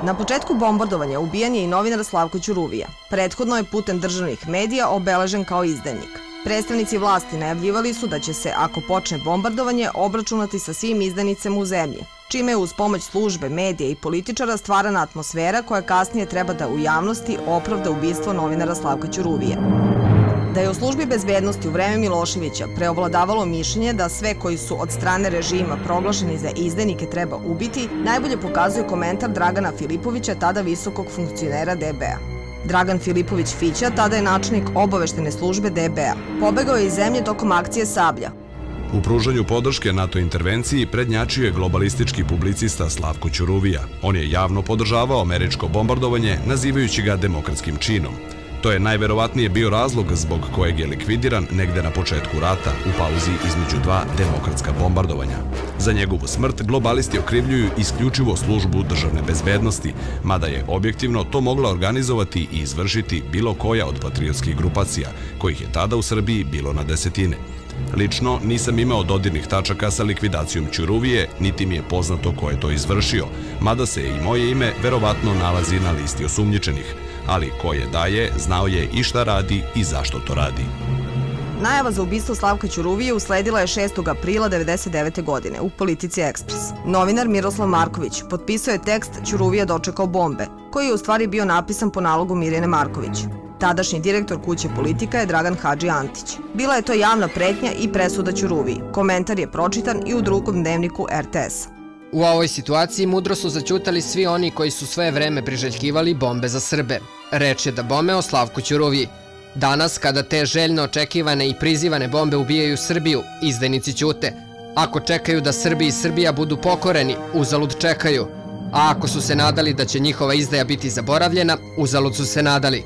Na početku bombardovanja ubijen je i novinar Slavko Ćuruvija. Prethodno je putem državnih medija obeležen kao izdajnik. Predstavnici vlasti najavljivali su da će se, ako počne bombardovanje, obračunati sa svim izdajnicama u zemlji, čime je uz pomoć službe, medija i političara stvarana atmosfera koja kasnije treba da u javnosti opravda ubistvo novinara Slavka Ćuruvije. Da je u službi bezbednosti u vreme Miloševića preovladavalo mišljenje da sve koji su od strane režima proglašeni za izdajnike treba ubiti, najbolje pokazuje komentar Dragana Filipovića, tada visokog funkcionera DB-a. Dragan Filipović Fića tada je načelnik obaveštene službe DB-a. Pobegao je iz zemlje tokom akcije Sablja. U pružanju podrške NATO intervenciji prednjačio je globalistički publicista Slavko Ćuruvija. On je javno podržavao američko bombardovanje, nazivajući ga demokratskim činom. To je najverovatnije bio razlog zbog kojeg je likvidiran negde na početku rata u pauzi između dva demokratska bombardovanja. Za njegovu smrt globalisti okrivljuju isključivo službu državne bezbednosti, mada je objektivno to mogla organizovati i izvršiti bilo koja od patriotskih grupacija, kojih je tada u Srbiji bilo na desetine. Lično nisam imao dodirnih tačaka sa likvidacijom Ćuruvije, niti mi je poznato ko je to izvršio, mada se i moje ime verovatno nalazi na listi osumnjičenih. Ali ko je daje, znao je i šta radi i zašto to radi. Najava za ubistvo Slavka Ćuruvije usledila je 6. aprila 1999. godine u Politici Ekspres. Novinar Miroslav Marković potpisao je tekst "Ćuruvija dočekao bombe", koji je u stvari bio napisan po nalogu Mirjane Marković. Tadašnji direktor kuće Politika je Dragan Hadži Antić. Bila je to javna pretnja i presuda Ćuruviji. Komentar je pročitan i u drugom dnevniku RTS. U ovoj situaciji mudro su zaćutali svi oni koji su sve vreme priželjkivali bombe za Srbe. Reč je da bome o Slavku Ćuruviji. Danas, kada te željno očekivane i prizivane bombe ubijaju Srbiju, izdajnici ćute. Ako čekaju da Srbi i Srbija budu pokoreni, uzalud čekaju. A ako su se nadali da će njihova izdaja biti zaboravljena, uzalud su se nadali.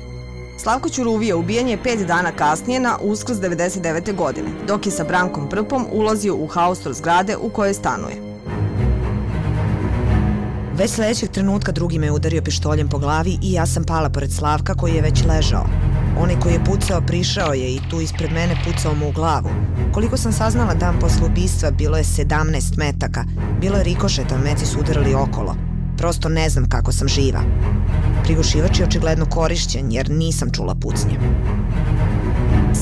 Slavko Ćuruvija ubijen je 5 dana kasnije na Uskrs 1999. godine, dok je sa Brankom Prpom ulazio u haustor zgrade u kojoj stanuje. Već sledećeg trenutka drugi me udario pištoljem po glavi i ja sam pala pored Slavka koji je već ležao. Onaj koji je pucao prišao je i tu ispred mene pucao mu u glavu. Koliko sam saznala dan posle ubistva, bilo je 17 metaka. Bilo je rikošeta, meci su udarali okolo. Prosto ne znam kako sam živa. Prigušivač je očigledno korišćen jer nisam čula pucnje.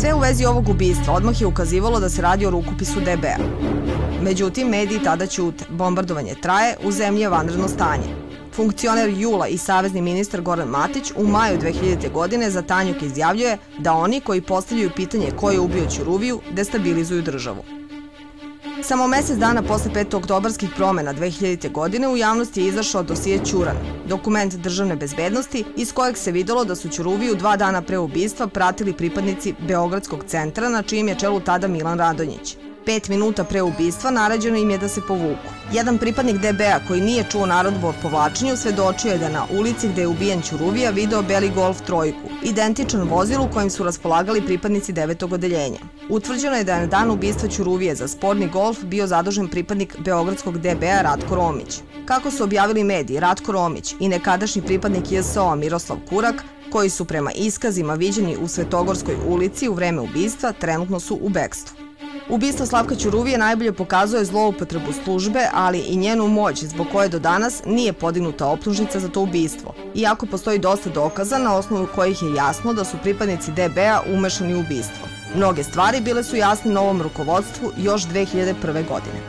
Sve u vezi ovog ubistva odmah je ukazivalo da se radi o rukopisu DB-a. Međutim, mediji tada ćute. Bombardovanje traje, u zemlji je vanredno stanje. Funkcioner JUL-a i savezni ministar Goran Matić u maju 2000. godine za Tanjug izjavljuje da oni koji postavljaju pitanje ko je ubio Ćuruviju destabilizuju državu. Samo mesec dana posle petooktobarskih promena 2000. godine u javnosti je izašao dosije Ćuran, dokument državne bezbednosti iz kojeg se videlo da su Ćuruviju 2 dana pre ubistva pratili pripadnici Beogradskog centra na čijem je čelu tada Milan Radonjić. 5 minuta pre ubistva naređeno im je da se povuku. Jedan pripadnik DB-a koji nije čuo naredbu o povlačenju svedočio je da na ulici gde je ubijen Ćuruvija video beli Golf trojku, identičan vozilu kojim su raspolagali pripadnici 9. odeljenja. Utvrđeno je da je na dan ubistva Ćuruvije za sporni Golf bio zadužen pripadnik Beogradskog DB-a Ratko Romić. Kako su objavili mediji, Ratko Romić i nekadašnji pripadnik JSO-a Miroslav Kurak, koji su prema iskazima viđeni u Svetogorskoj ulici u vreme ubistva, trenutno su u bekstvu. Ubistvo Slavka Ćuruvije najbolje pokazuje zloupotrebu službe, ali i njenu moć zbog koje do danas nije podignuta optužnica za to ubistvo, iako postoji dosta dokaza na osnovu kojih je jasno da su pripadnici DB-a umešani u ubistvo. Mnoge stvari bile su jasne novom rukovodstvu još 2001. godine.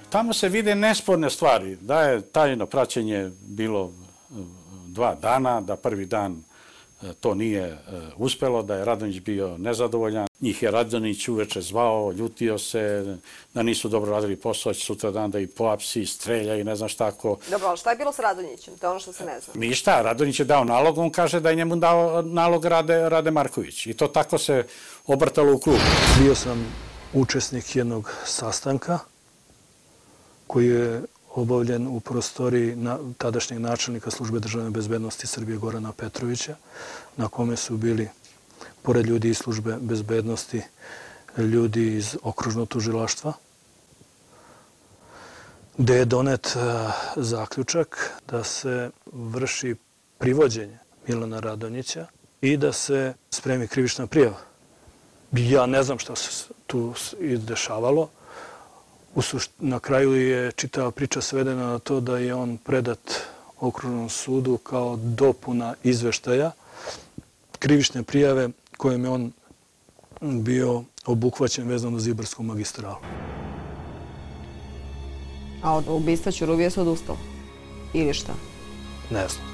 Tamo se vide nesporne stvari, da je tajno praćenje bilo 2 dana, da prvi dan to nije uspelo, da je Radonjić bio nezadovoljan. Njih je Radonjić uveče zvao, ljutio se, da nisu dobro radili posao, sutra dan da ih pohapsi, strelja i ne znam šta ko. Dobro, ali šta je bilo s Radonjićem? To je ono što se ne zna. Ništa, Radonjić je dao nalog, on kaže da je njemu dao nalog Rade Marković. I to tako se obrtalo u krug. Bio sam učesnik jednog sastanka koji je obavljen u prostoriji tadašnjeg načelnika službe državne bezbednosti Srbije Gorana Petrovića, na kome su bili, pored ljudi iz službe bezbednosti, ljudi iz okružnog tužilaštva, gde je donet zaključak da se vrši privođenje Milana Radonjića i da se spremi krivična prijava. Ja ne znam šta se tu dešavalo. Na kraju je čitava priča svedena na to da je on predat okružnom sudu kao dopuna izveštaja krivične prijave kojim je on bio obuhvaćen vezano za Ibarsku magistralu. A od ubistva Ćuruvije se odustalo? Ili šta? Ne znam.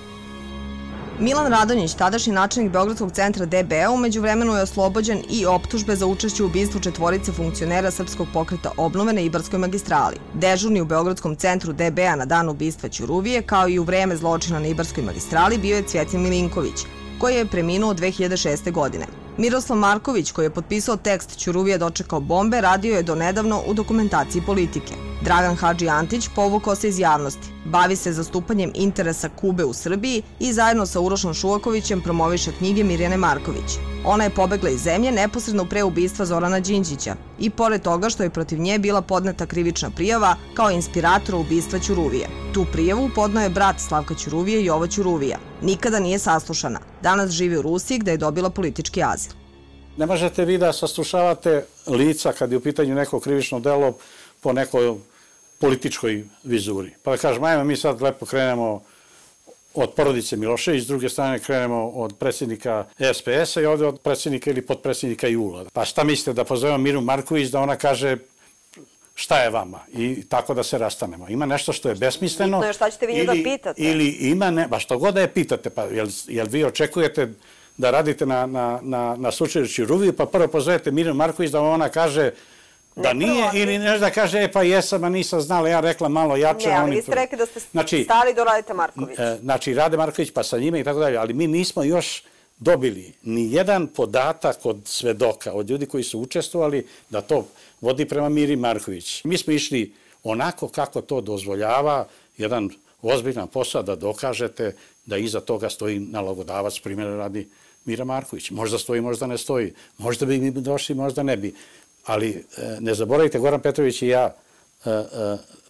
Milan Radonjić, tadašnji načelnik Beogradskog centra DB-a, umeđu vremenu je oslobođen i optužbe za učešće u ubistvu 4 funkcionera Srpskog pokreta obnove na Ibarskoj magistrali. Dežurni u Beogradskom centru DB-a na dan ubistva Ćuruvije, kao i u vreme zločina na Ibarskoj magistrali, bio je Cvjetin Milinković, koji je preminuo 2006. godine. Miroslav Marković, koji je potpisao tekst Ćuruvije dočekao bombe, radio je do nedavno u dokumentaciji Politike. Dragan Hadži Antić povukao se iz javnosti, bavi se zastupanjem interesa Kube u Srbiji i zajedno sa Urošom Šuvakovićem promoviše knjige Mirjane Marković. Ona je pobegla iz zemlje neposredno pre ubistva Zorana Đinđića i pored toga što je protiv nje bila podneta krivična prijava kao inspiratora ubistva Ćuruvije. Tu prijavu podneo je brat Slavka Ćuruvije, Jovo Ćuruvija. Nikada nije saslušana. Danas živi u Rusiji gde je dobila politički azil. Ne možete vi da saslušavate lica kad je u pitanju neko krivično delo po nekoj političkoj vizuri. Pa da kažem, ajmo mi sad lepo krenemo od porodice Milošević, s druge strane krenemo od predsjednika SPS-a i ovdje od predsjednika ili podpredsjednika Jula. Pa šta mislite, da pozovemo Miru Marković da ona kaže šta je vama i tako da se rastanemo. Ima nešto što je besmisleno. Bitno je šta ćete vi nju da pitate. Ili ima, ba što god da je pitate, pa jel vi očekujete da radite na slučaju Ćuruvije, pa prvo pozovete Miru Marković da ona kaže da nije ili nešto da kaže, pa jesam, a nisam znala, ja rekla malo jače. Ne, ali vi ste rekli da ste stali do Radete Marković. Znači, Rade Marković, pa sa njime i tako dalje, ali mi nismo još dobili ni jedan podatak od svedoka, od ljudi koji su učestvovali, da to vodi prema Miri Marković. Mi smo išli onako kako to dozvoljava jedan ozbiljan posao da dokažete da iza toga stoji nalogodavac, primjera radi Mira Marković. Možda stoji, možda ne stoji. Možda bi mi došli, možda ne bi. Ali ne zaboravite, Goran Petrović i ja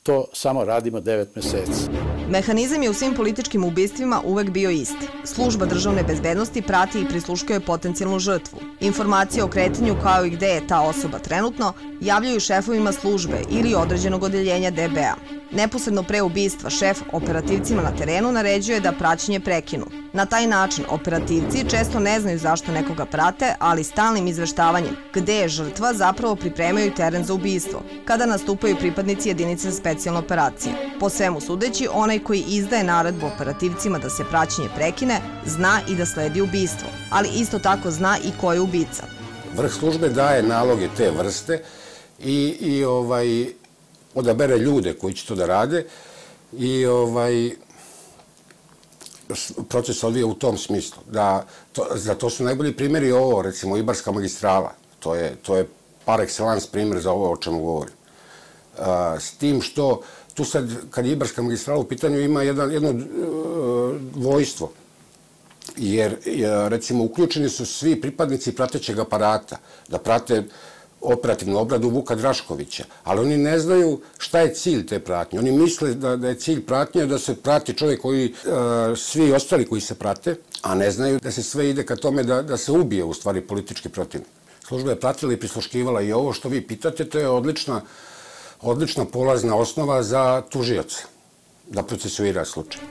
to samo radimo 9 meseci. Mehanizam je u svim političkim ubistvima uvek bio isti. Služba državne bezbednosti prati i prisluškuje potencijalnu žrtvu. Informacije o kretanju kao i gde je ta osoba trenutno javljaju šefovima službe ili određenog odeljenja DB-a. Neposredno pre ubistva šef operativcima na terenu naređuje da praćenje prekinu. Na taj način operativci često ne znaju zašto nekoga prate, ali stalnim izveštavanjem gde je žrtva zapravo pripremaju teren za ubistvo, kada nastupaju pripadnici jedinice za specijalne operacije. Po svemu sudeći, onaj koji izdaje naredbu operativcima da se praćenje prekine, zna i da sledi ubistvo, ali isto tako zna i ko je ubica. Vrh službe daje naloge te vrste i odabere ljude koji će to da rade i proces se odvija u tom smislu. Za to su najbolji primjeri ovo, recimo Ibarska magistrala. To je par excellence primjer za ovo o čemu govorim. S tim što tu sad, kad je Ibarska magistrala u pitanju, ima jedno dvojstvo. Jer, recimo, uključeni su svi pripadnici pratećeg aparata, da prate operativnu obradu Vuka Draškovića, ali oni ne znaju šta je cilj te pratnje. Oni misle da je cilj pratnje da se prati čovjek koji, svi ostali koji se prate, a ne znaju da se sve ide ka tome da se ubije u stvari politički protivnik. Služba je pratila i prisluškivala i ovo što vi pitate, to je odlična polazna osnova za tužioca da procesuira slučaj.